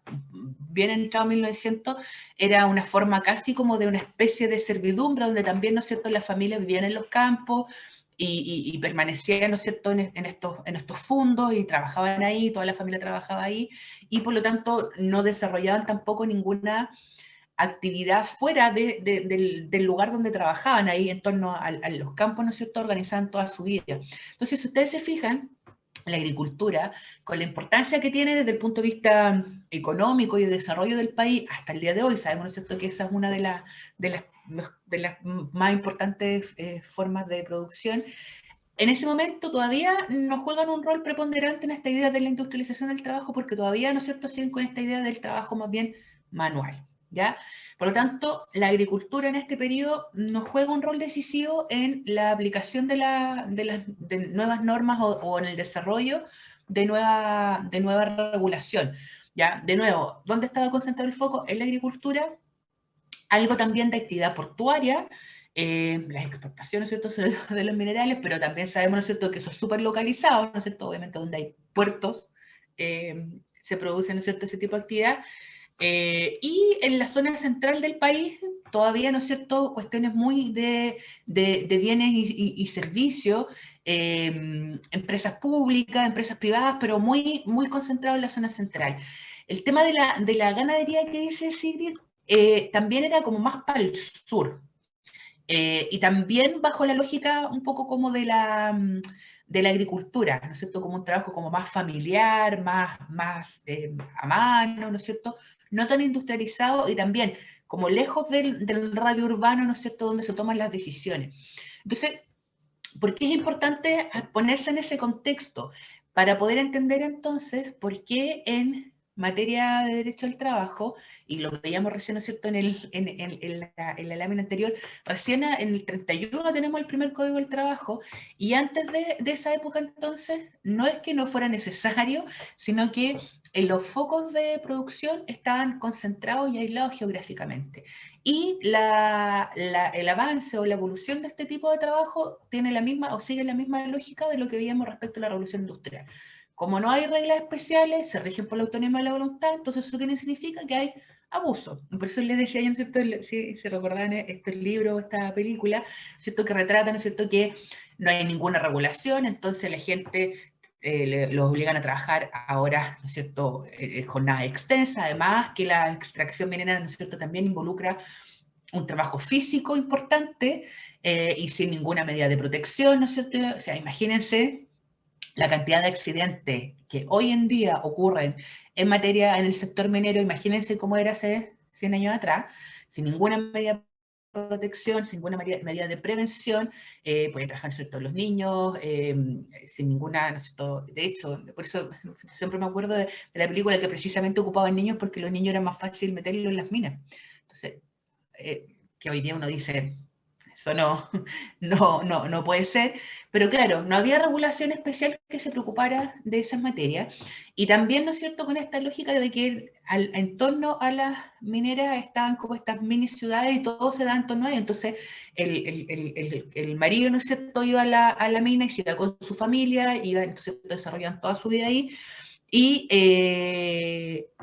[SPEAKER 1] bien entrado 1900, era una forma casi como de una especie de servidumbre, donde también, ¿no es cierto?, las familias vivían en los campos y permanecían, ¿no es cierto?, en estos fundos y trabajaban ahí, toda la familia trabajaba ahí, y por lo tanto no desarrollaban tampoco ninguna actividad fuera del lugar donde trabajaban, ahí en torno a los campos, ¿no es cierto?, organizaban toda su vida. Entonces, si ustedes se fijan, la agricultura, con la importancia que tiene desde el punto de vista económico y de desarrollo del país, hasta el día de hoy, sabemos, ¿no es cierto?, que esa es una de las más importantes formas de producción. En ese momento todavía no juegan un rol preponderante en esta idea de la industrialización del trabajo, porque todavía, ¿no es cierto?, siguen con esta idea del trabajo más bien manual, ¿ya? Por lo tanto, la agricultura en este periodo no juega un rol decisivo en la aplicación de nuevas normas o en el desarrollo de nueva regulación, ¿ya? De nuevo, ¿dónde estaba concentrado el foco? En la agricultura, algo también de actividad portuaria, las exportaciones, ¿cierto?, de los minerales, pero también sabemos, ¿no es cierto?, que eso es súper localizado, ¿no es cierto?, obviamente donde hay puertos, se produce, ¿no es cierto?, ese tipo de actividad, y en la zona central del país todavía, ¿no es cierto?, cuestiones muy de bienes y servicios, empresas públicas, empresas privadas, pero muy, muy concentrado en la zona central. El tema de la ganadería que dice Sigrid, también era como más para el sur, y también bajo la lógica un poco como de la agricultura, ¿no es cierto?, como un trabajo como más familiar, más a mano, ¿no es cierto?, no tan industrializado, y también como lejos del radio urbano, ¿no es cierto?, donde se toman las decisiones. Entonces, ¿por qué es importante ponerse en ese contexto? Para poder entender entonces por qué en materia de derecho al trabajo, y lo veíamos recién, ¿no es cierto?, en la lámina anterior, recién en el 31 tenemos el primer Código del Trabajo, y antes de esa época entonces, no es que no fuera necesario, sino que los focos de producción estaban concentrados y aislados geográficamente. Y el avance o la evolución de este tipo de trabajo tiene la misma o sigue la misma lógica de lo que veíamos respecto a la revolución industrial. Como no hay reglas especiales, se rigen por la autonomía de la voluntad, entonces eso qué significa que hay abuso. Por eso les decía yo, ¿no es cierto?, si se recordaban este libro, esta película, ¿cierto?, que retrata, ¿no es cierto?, que no hay ninguna regulación, entonces la gente los obligan a trabajar a horas, ¿no es cierto?, jornadas extensas, además que la extracción minera, ¿no es cierto?, también involucra un trabajo físico importante, y sin ninguna medida de protección, ¿no es cierto? O sea, imagínense la cantidad de accidentes que hoy en día ocurren en el sector minero, imagínense cómo era hace 100 años atrás, sin ninguna medida de protección, sin ninguna medida de prevención, pueden trabajar, ¿cierto?, los niños, sin ninguna, ¿no es cierto? De hecho, por eso siempre me acuerdo de la película que precisamente ocupaban niños, porque los niños era más fácil meterlos en las minas. Entonces, que hoy día uno dice, eso no puede ser, pero claro, no había regulación especial que se preocupara de esas materias, y también, ¿no es cierto?, con esta lógica de que en torno a las mineras estaban como estas mini ciudades y todo se da en torno a ellas, entonces el marido, ¿no es cierto?, iba a la mina y se iba con su familia, iba, entonces desarrollaban toda su vida ahí, y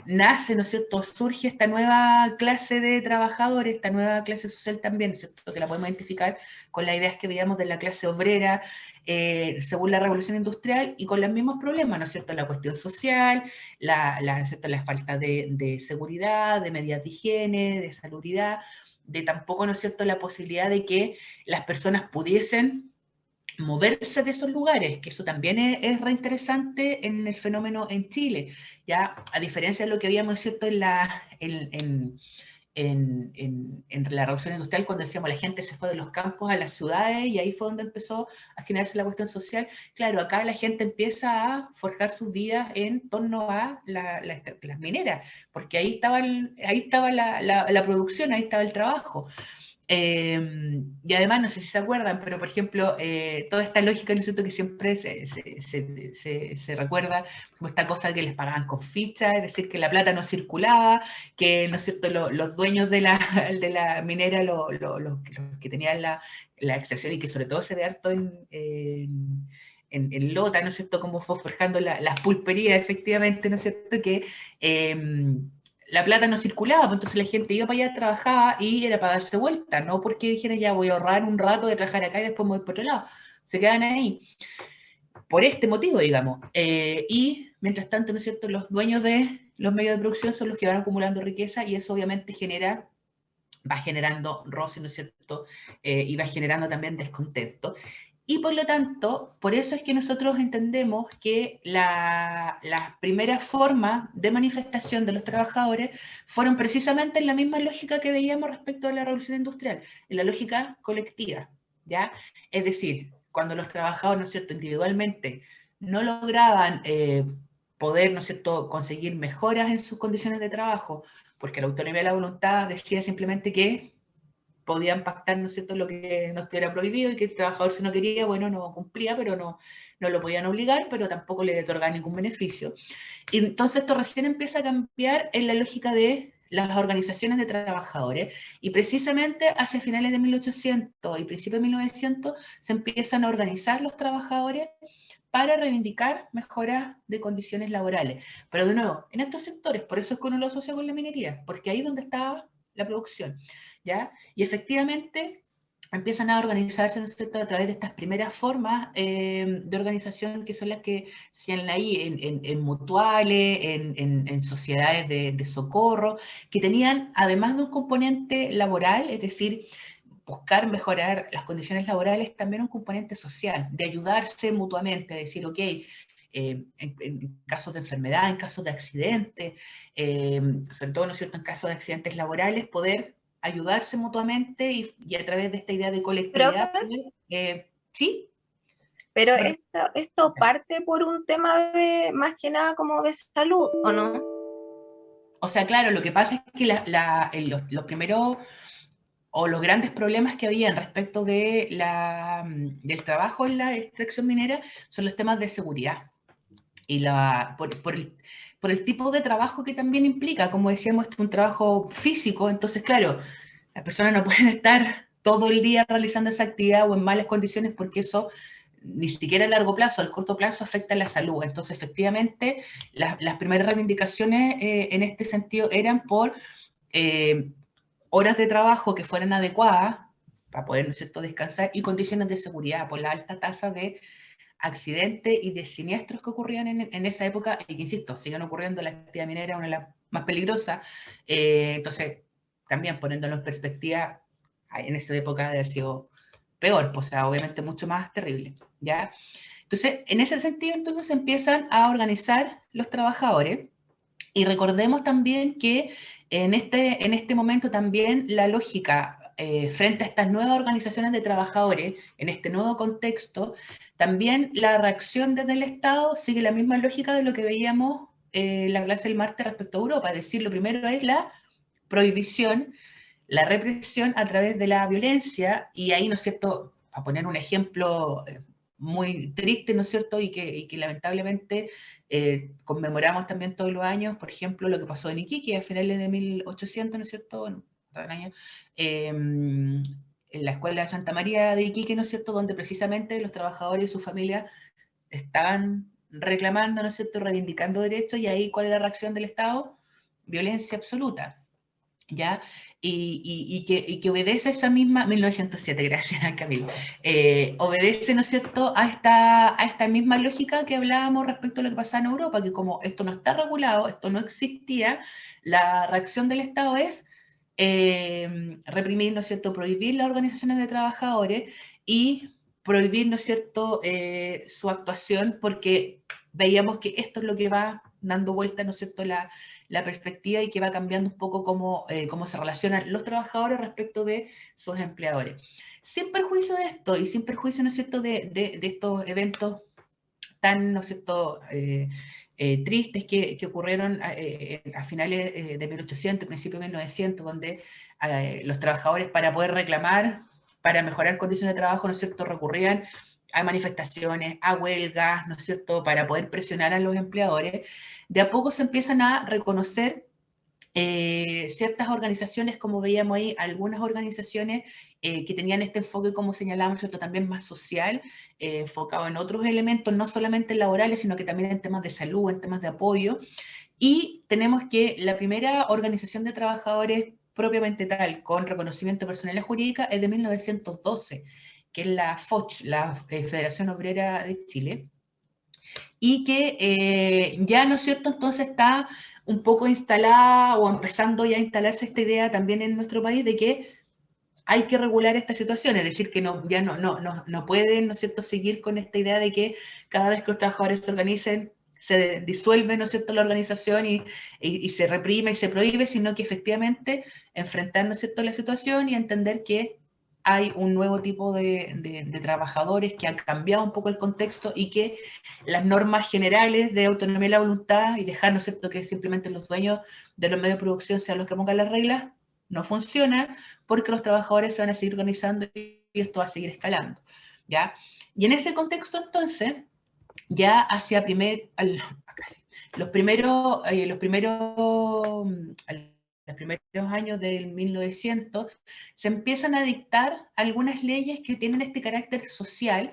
[SPEAKER 1] nace, ¿no es cierto?, surge esta nueva clase de trabajadores, esta nueva clase social también, ¿no es cierto?, que la podemos identificar con las ideas que veíamos de la clase obrera, según la revolución industrial, y con los mismos problemas, ¿no es cierto?, la cuestión social, ¿no es cierto?, la falta de seguridad, de medidas de higiene, de salubridad, de tampoco, ¿no es cierto?, la posibilidad de que las personas pudiesen moverse de esos lugares, que eso también es reinteresante en el fenómeno en Chile, ya a diferencia de lo que habíamos, ¿cierto?, en la revolución industrial, cuando decíamos la gente se fue de los campos a las ciudades y ahí fue donde empezó a generarse la cuestión social. Claro, acá la gente empieza a forjar sus vidas en torno a las mineras, porque ahí estaba, ahí estaba la producción, ahí estaba el trabajo. Y además, no sé si se acuerdan, pero por ejemplo, toda esta lógica, ¿no es cierto?, que siempre se recuerda, como esta cosa que les pagaban con ficha, es decir, que la plata no circulaba, que, ¿no es cierto?, los dueños de la minera, los que tenían la extracción, y que sobre todo se ve harto en Lota, ¿no es cierto?, cómo fue forjando las pulperías, efectivamente, ¿no es cierto?, que la plata no circulaba, pues entonces la gente iba para allá, trabajaba y era para darse vuelta, no porque dijeran ya voy a ahorrar un rato de trabajar acá y después me voy por otro lado. Se quedan ahí por este motivo, digamos. Y mientras tanto, ¿no es cierto?, los dueños de los medios de producción son los que van acumulando riqueza y eso obviamente va generando roce, ¿no es cierto?, y va generando también descontento. Y por lo tanto, por eso es que nosotros entendemos que las primeras formas de manifestación de los trabajadores fueron precisamente en la misma lógica que veíamos respecto a la revolución industrial, en la lógica colectiva, ¿ya? Es decir, cuando los trabajadores, ¿no es cierto?, individualmente no lograban poder, ¿no es cierto?, conseguir mejoras en sus condiciones de trabajo, porque la autonomía de la voluntad decía simplemente que podían pactar, ¿no es cierto?, lo que no estuviera prohibido y que el trabajador, si no quería, bueno, no cumplía, pero no lo podían obligar, pero tampoco le otorgaban ningún beneficio. Y entonces esto recién empieza a cambiar en la lógica de las organizaciones de trabajadores, y precisamente hacia finales de 1800 y principios de 1900 se empiezan a organizar los trabajadores para reivindicar mejoras de condiciones laborales. Pero de nuevo, en estos sectores, por eso es que uno lo asocia con la minería, porque ahí es donde estaba la producción, ¿ya? Y efectivamente empiezan a organizarse, ¿no es cierto?, a través de estas primeras formas de organización, que son las que se hacían ahí en mutuales, en sociedades de socorro, que tenían, además de un componente laboral, es decir, buscar mejorar las condiciones laborales, también un componente social, de ayudarse mutuamente, de decir, ok, en casos de enfermedad, en casos de accidente, sobre todo, ¿no es cierto?, en casos de accidentes laborales, poder ayudarse mutuamente y a través de esta idea de colectividad,
[SPEAKER 3] Profe,
[SPEAKER 1] ¿sí?
[SPEAKER 3] pero
[SPEAKER 1] Bueno,
[SPEAKER 3] esto parte por un tema de, más que nada, como de salud, ¿o no?
[SPEAKER 1] o sea, claro, lo que pasa es que los primeros o los grandes problemas que habían respecto del trabajo en la extracción minera son los temas de seguridad y por el tipo de trabajo que también implica, como decíamos, es un trabajo físico, entonces claro, las personas no pueden estar todo el día realizando esa actividad o en malas condiciones, porque eso ni siquiera a largo plazo, al corto plazo afecta a la salud. Entonces, efectivamente, las primeras reivindicaciones en este sentido eran por eh, horas de trabajo que fueran adecuadas para poder, ¿no es cierto?, descansar, y condiciones de seguridad por la alta tasa de accidentes y de siniestros que ocurrían en esa época, y que, insisto, siguen ocurriendo. La actividad minera, una de las más peligrosas. Entonces, también poniéndolo en perspectiva, en esa época debe haber sido peor, pues, o sea, obviamente mucho más terrible, ¿ya? Entonces, en ese sentido, entonces empiezan a organizar los trabajadores, y recordemos también que en este momento también la lógica frente a estas nuevas organizaciones de trabajadores, en este nuevo contexto, también la reacción desde el Estado sigue la misma lógica de lo que veíamos en la clase del martes respecto a Europa. Es decir, lo primero es la prohibición, la represión a través de la violencia, y ahí, ¿no es cierto?, a poner un ejemplo muy triste, ¿no es cierto?, y que lamentablemente conmemoramos también todos los años, por ejemplo, lo que pasó en Iquique a finales de 1800, ¿no es cierto?, bueno, año, en la escuela de Santa María de Iquique, ¿no es cierto?, donde precisamente los trabajadores y sus familias estaban reclamando, ¿no es cierto?, reivindicando derechos, y ahí, ¿cuál es la reacción del Estado? Violencia absoluta. ¿Ya? Y que obedece esa misma, 1907, gracias Camilo, obedece, ¿no es cierto?, a esta misma lógica que hablábamos respecto a lo que pasaba en Europa, que como esto no está regulado, esto no existía, la reacción del Estado es reprimir, ¿no es cierto?, prohibir las organizaciones de trabajadores, y prohibir, ¿no es cierto?, su actuación, porque veíamos que esto es lo que va dando vuelta, ¿no es cierto?, la perspectiva y que va cambiando un poco cómo se relacionan los trabajadores respecto de sus empleadores. Sin perjuicio de esto y sin perjuicio, ¿no es cierto?, de estos eventos tan, ¿no es cierto?, tristes que ocurrieron a finales de 1800, principios de 1900, donde los trabajadores, para poder reclamar, para mejorar condiciones de trabajo, ¿no es cierto?, recurrían a manifestaciones, a huelgas, ¿no es cierto?, para poder presionar a los empleadores. De a poco se empiezan a reconocer ciertas organizaciones, como veíamos ahí, algunas organizaciones que tenían este enfoque, como señalábamos, ¿cierto?, también más social, enfocado en otros elementos, no solamente laborales, sino que también en temas de salud, en temas de apoyo. Y tenemos que la primera organización de trabajadores propiamente tal, con reconocimiento personal y jurídica, es de 1912, que es la FOCH, la Federación Obrera de Chile, y que ya, ¿no es cierto?, entonces está un poco instalada o empezando ya a instalarse esta idea también en nuestro país de que hay que regular esta situación, es decir, que ya no pueden, ¿no es cierto?, seguir con esta idea de que cada vez que los trabajadores se organicen, se disuelve, ¿no es cierto?, la organización y se reprime y se prohíbe, sino que efectivamente enfrentar, ¿no es cierto?, la situación y entender que hay un nuevo tipo de trabajadores, que han cambiado un poco el contexto y que las normas generales de autonomía y la voluntad y dejar, ¿no es cierto?, que simplemente los dueños de los medios de producción sean los que pongan las reglas, no funciona, porque los trabajadores se van a seguir organizando y esto va a seguir escalando, ¿ya? Y en ese contexto, entonces, ya hacia los primeros años del 1900, se empiezan a dictar algunas leyes que tienen este carácter social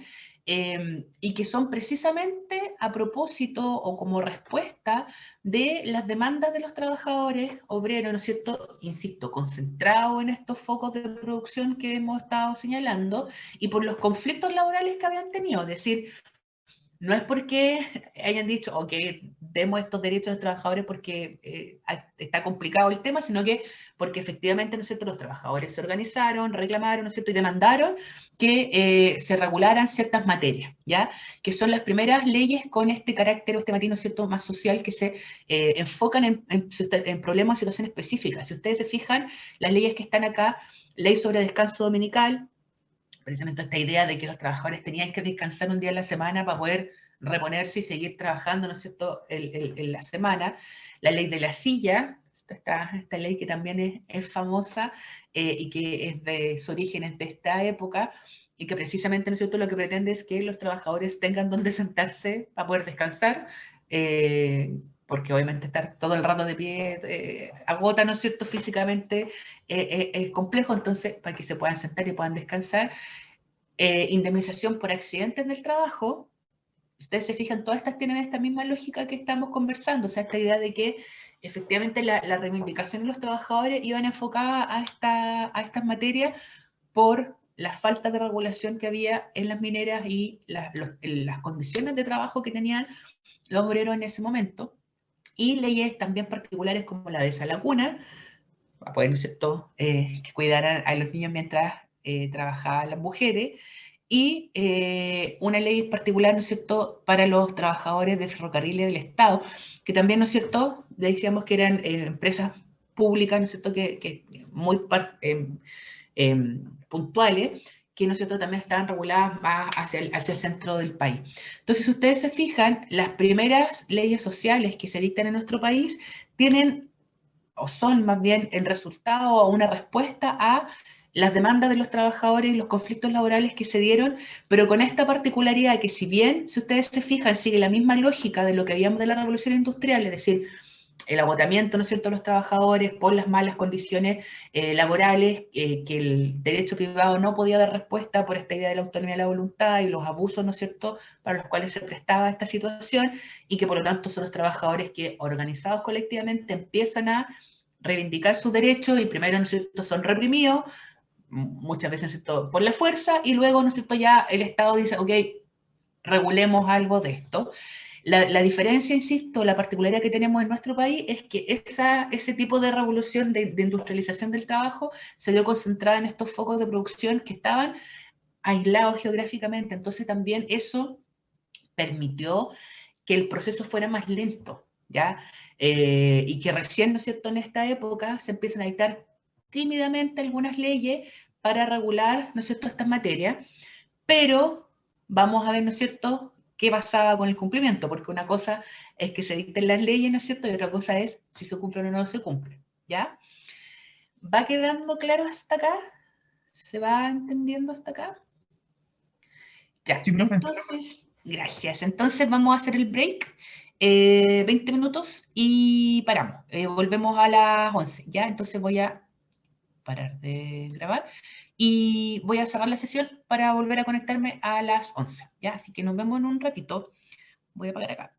[SPEAKER 1] y que son precisamente a propósito o como respuesta de las demandas de los trabajadores obreros, ¿no es cierto? Insisto, concentrado en estos focos de producción que hemos estado señalando y por los conflictos laborales que habían tenido, es decir, no es porque hayan dicho, ok, demos estos derechos a los trabajadores porque está complicado el tema, sino que porque efectivamente, ¿no es cierto?, los trabajadores se organizaron, reclamaron, ¿no es cierto?, y demandaron que se regularan ciertas materias, ¿ya? Que son las primeras leyes con este carácter o este matiz, ¿no es cierto?, más social, que se enfocan en problemas o situaciones específicas. Si ustedes se fijan, las leyes que están acá, ley sobre descanso dominical, precisamente esta idea de que los trabajadores tenían que descansar un día a la semana para poder reponerse y seguir trabajando, ¿no es cierto?, en la semana. La ley de la silla, esta ley que también es famosa y que es de sus orígenes de esta época, y que precisamente, ¿no es cierto?, lo que pretende es que los trabajadores tengan donde sentarse para poder descansar, porque obviamente estar todo el rato de pie agota, ¿no es cierto?, físicamente es complejo, entonces para que se puedan sentar y puedan descansar. Indemnización por accidentes del trabajo, ustedes se fijan, todas estas tienen esta misma lógica que estamos conversando, o sea, esta idea de que efectivamente la reivindicación de los trabajadores iban enfocadas a estas materias por la falta de regulación que había en las mineras y las condiciones de trabajo que tenían los obreros en ese momento, y leyes también particulares como la de esa laguna, para poder, ¿no es cierto?, que cuidaran a los niños mientras trabajaban las mujeres, y una ley particular, ¿no es cierto?, para los trabajadores de ferrocarriles del Estado, que también, ¿no es cierto?, decíamos que eran empresas públicas, ¿no es cierto?, que muy puntuales, que, ¿no es cierto?, también estaban reguladas más hacia el centro del país. Entonces, si ustedes se fijan, las primeras leyes sociales que se dictan en nuestro país tienen, o son más bien el resultado o una respuesta a las demandas de los trabajadores y los conflictos laborales que se dieron, pero con esta particularidad que, si bien, si ustedes se fijan, sigue la misma lógica de lo que habíamos de la revolución industrial, es decir, el agotamiento, ¿no es cierto?, de los trabajadores por las malas condiciones laborales, que el derecho privado no podía dar respuesta por esta idea de la autonomía de la voluntad y los abusos, ¿no es cierto?, para los cuales se prestaba esta situación, y que por lo tanto son los trabajadores que, organizados colectivamente, empiezan a reivindicar sus derechos y primero, ¿no es cierto?, son reprimidos, muchas veces, ¿no es cierto?, por la fuerza, y luego, ¿no es cierto?, ya el Estado dice, ok, regulemos algo de esto. La diferencia, insisto, la particularidad que tenemos en nuestro país es que ese tipo de revolución de industrialización del trabajo se dio concentrada en estos focos de producción que estaban aislados geográficamente, entonces también eso permitió que el proceso fuera más lento, ¿ya? Y que recién, ¿no es cierto?, en esta época se empiezan a dictar tímidamente algunas leyes para regular, ¿no es cierto?, estas materias, pero vamos a ver, ¿no es cierto?, qué pasaba con el cumplimiento, porque una cosa es que se dicten las leyes, ¿no es cierto?, y otra cosa es si se cumplen o no se cumplen, ¿ya? ¿Va quedando claro hasta acá? ¿Se va entendiendo hasta acá? Ya,
[SPEAKER 4] Sí, profe.
[SPEAKER 1] entonces, gracias. Entonces vamos a hacer el break, 20 minutos y paramos. Volvemos a las 11, ¿ya? Entonces voy a parar de grabar y voy a cerrar la sesión para volver a conectarme a las 11, ¿ya? Así que nos vemos en un ratito. Voy a apagar acá.